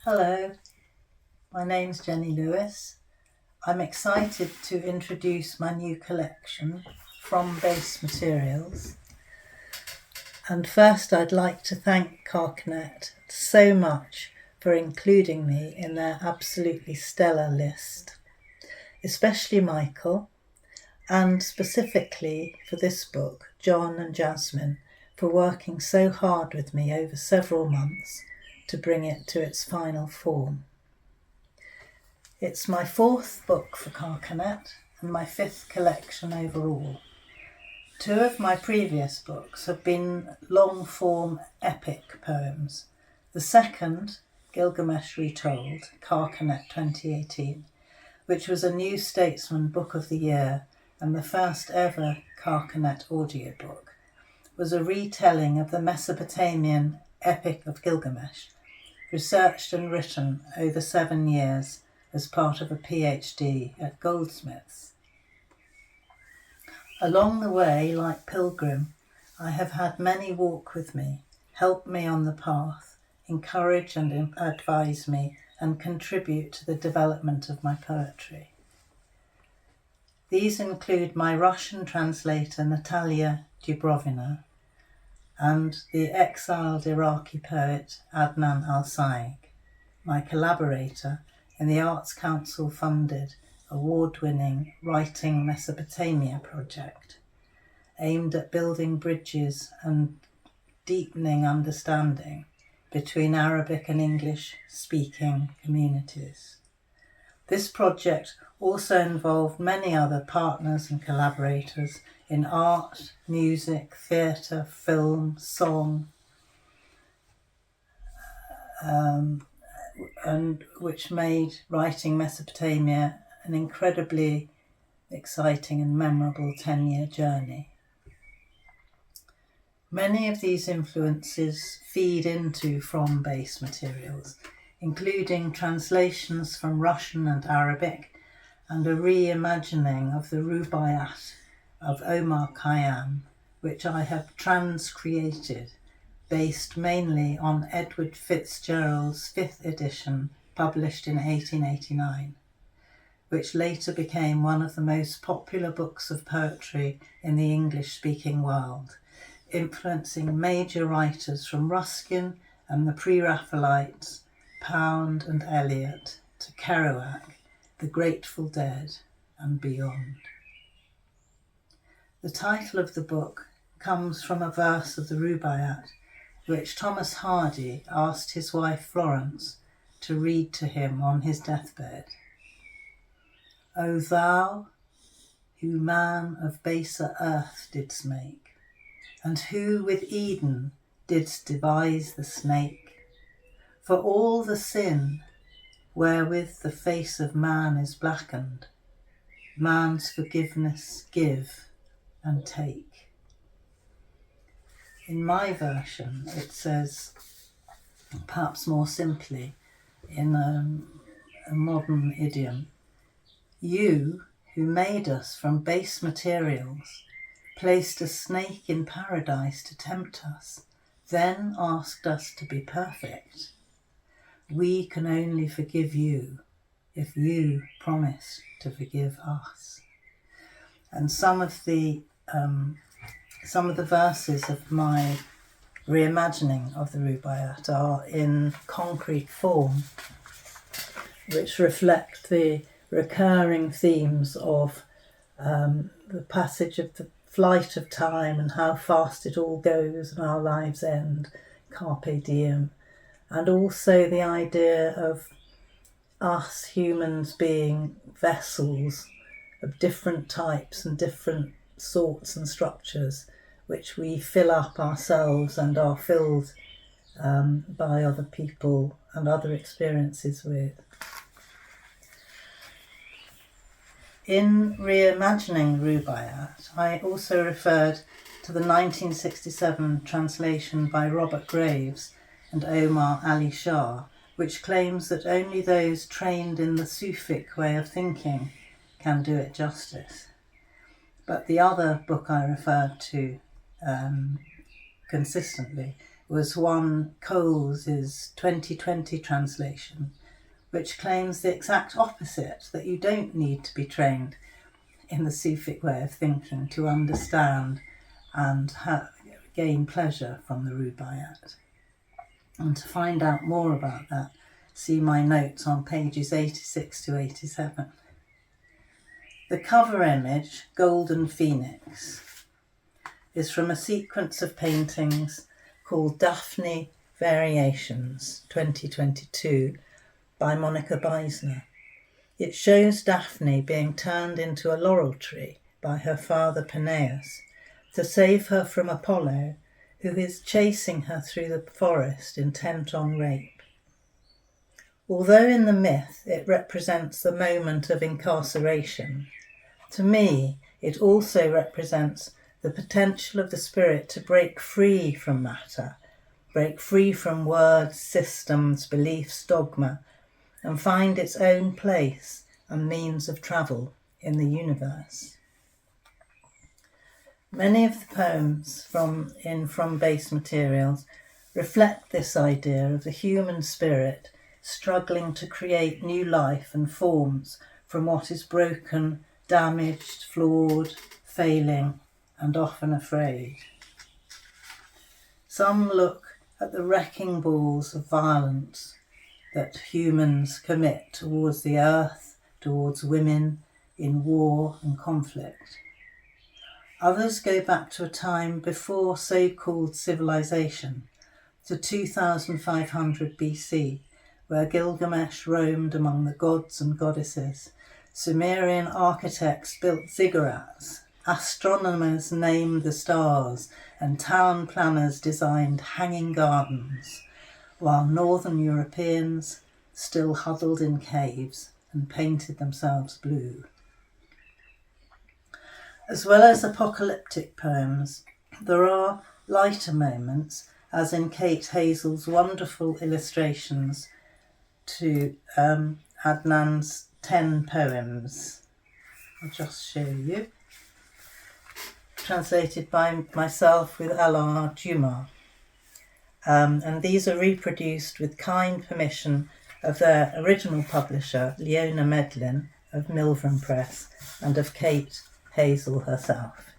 Hello, my name's Jenny Lewis. I'm excited to introduce my new collection, From Base Materials. And first I'd like to thank Carcanet so much for including me in their absolutely stellar list, especially Michael, and specifically for this book, John and Jasmine, for working so hard with me over several months to bring it to its final form. It's my fourth book for Carcanet and my fifth collection overall. Two of my previous books have been long-form epic poems. The second, Gilgamesh Retold, Carcanet 2018, which was a New Statesman Book of the Year and the first ever Carcanet audiobook, was a retelling of the Mesopotamian Epic of Gilgamesh, researched and written over 7 years as part of a PhD at Goldsmiths. Along the way, like Pilgrim, I have had many walk with me, help me on the path, encourage and advise me, and contribute to the development of my poetry. These include my Russian translator Natalia Dubrovina and the exiled Iraqi poet Adnan Al-Saig, my collaborator in the Arts Council funded award-winning Writing Mesopotamia project, aimed at building bridges and deepening understanding between Arabic and English speaking communities. This project also involved many other partners and collaborators in art, music, theatre, film, song, and which made Writing Mesopotamia an incredibly exciting and memorable 10-year journey. Many of these influences feed into From Base Materials, including translations from Russian and Arabic and a reimagining of the Rubaiyat of Omar Khayyam, which I have transcreated, based mainly on Edward Fitzgerald's 5th edition, published in 1889, which later became one of the most popular books of poetry in the English-speaking world, influencing major writers from Ruskin and the Pre-Raphaelites, Pound and Eliot, to Kerouac, the Grateful Dead, and beyond. The title of the book comes from a verse of the Rubaiyat, which Thomas Hardy asked his wife Florence to read to him on his deathbed. O thou, who man of baser earth didst make, and who with Eden didst devise the snake, for all the sin wherewith the face of man is blackened, man's forgiveness give and take. In my version, it says, perhaps more simply, in a modern idiom, you, who made us from base materials, placed a snake in paradise to tempt us, then asked us to be perfect. We can only forgive you if you promise to forgive us. And some of the verses of my reimagining of the Rubaiyat are in concrete form, which reflect the recurring themes of the passage of the flight of time and how fast it all goes and our lives end, carpe diem, and also the idea of us humans being vessels of different types and different sorts and structures, which we fill up ourselves and are filled by other people and other experiences with. In reimagining Rubaiyat, I also referred to the 1967 translation by Robert Graves and Omar Ali Shah, which claims that only those trained in the Sufic way of thinking can do it justice. But the other book I referred to consistently was one Coles's 2020 translation, which claims the exact opposite, that you don't need to be trained in the Sufic way of thinking to understand and gain pleasure from the Rubaiyat. And to find out more about that, see my notes on pages 86 to 87. The cover image, Golden Phoenix, is from a sequence of paintings called Daphne Variations 2022 by Monica Beisner. It shows Daphne being turned into a laurel tree by her father Peneus to save her from Apollo, who is chasing her through the forest intent on rape. Although in the myth it represents the moment of incarceration, to me it also represents the potential of the spirit to break free from matter, break free from words, systems, beliefs, dogma, and find its own place and means of travel in the universe. Many of the poems from Base Materials reflect this idea of the human spirit struggling to create new life and forms from what is broken, damaged, flawed, failing, and often afraid. Some look at the wrecking balls of violence that humans commit towards the earth, towards women, in war and conflict. Others go back to a time before so-called civilization, to 2500 BC, where Gilgamesh roamed among the gods and goddesses. Sumerian architects built ziggurats, astronomers named the stars, and town planners designed hanging gardens, while northern Europeans still huddled in caves and painted themselves blue. As well as apocalyptic poems, there are lighter moments, as in Kate Hazel's wonderful illustrations to Adnan's 10 poems. I'll just show you. Translated by myself with Alain Dumas. And these are reproduced with kind permission of their original publisher, Leona Medlin of Milgram Press, and of Kate Hazel herself.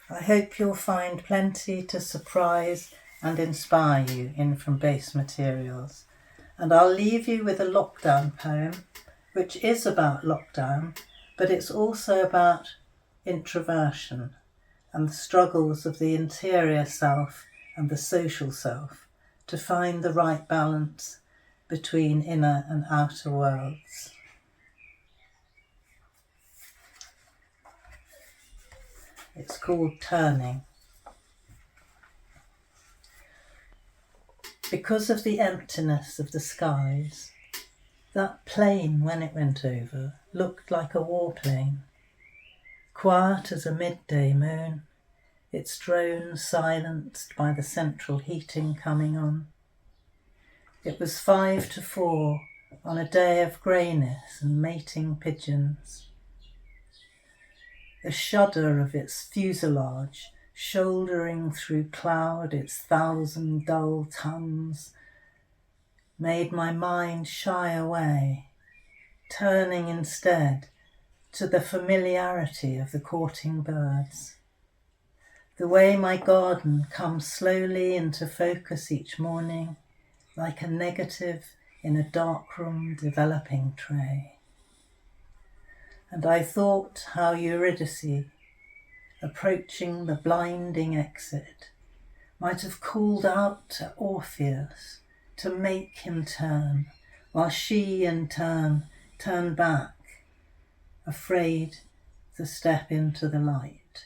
I hope you'll find plenty to surprise and inspire you in From Base Materials. And I'll leave you with a lockdown poem, which is about lockdown, but it's also about introversion and the struggles of the interior self and the social self to find the right balance between inner and outer worlds. It's called Turning. Because of the emptiness of the skies, that plane, when it went over, looked like a warplane. Quiet as a midday moon, its drone silenced by the central heating coming on. It was 5 to 4 on a day of greyness and mating pigeons. The shudder of its fuselage, shouldering through cloud its 1,000 dull tongues, made my mind shy away, turning instead to the familiarity of the courting birds. The way my garden comes slowly into focus each morning, like a negative in a darkroom developing tray. And I thought how Eurydice, approaching the blinding exit, might have called out to Orpheus to make him turn, while she in turn turned back, afraid to step into the light.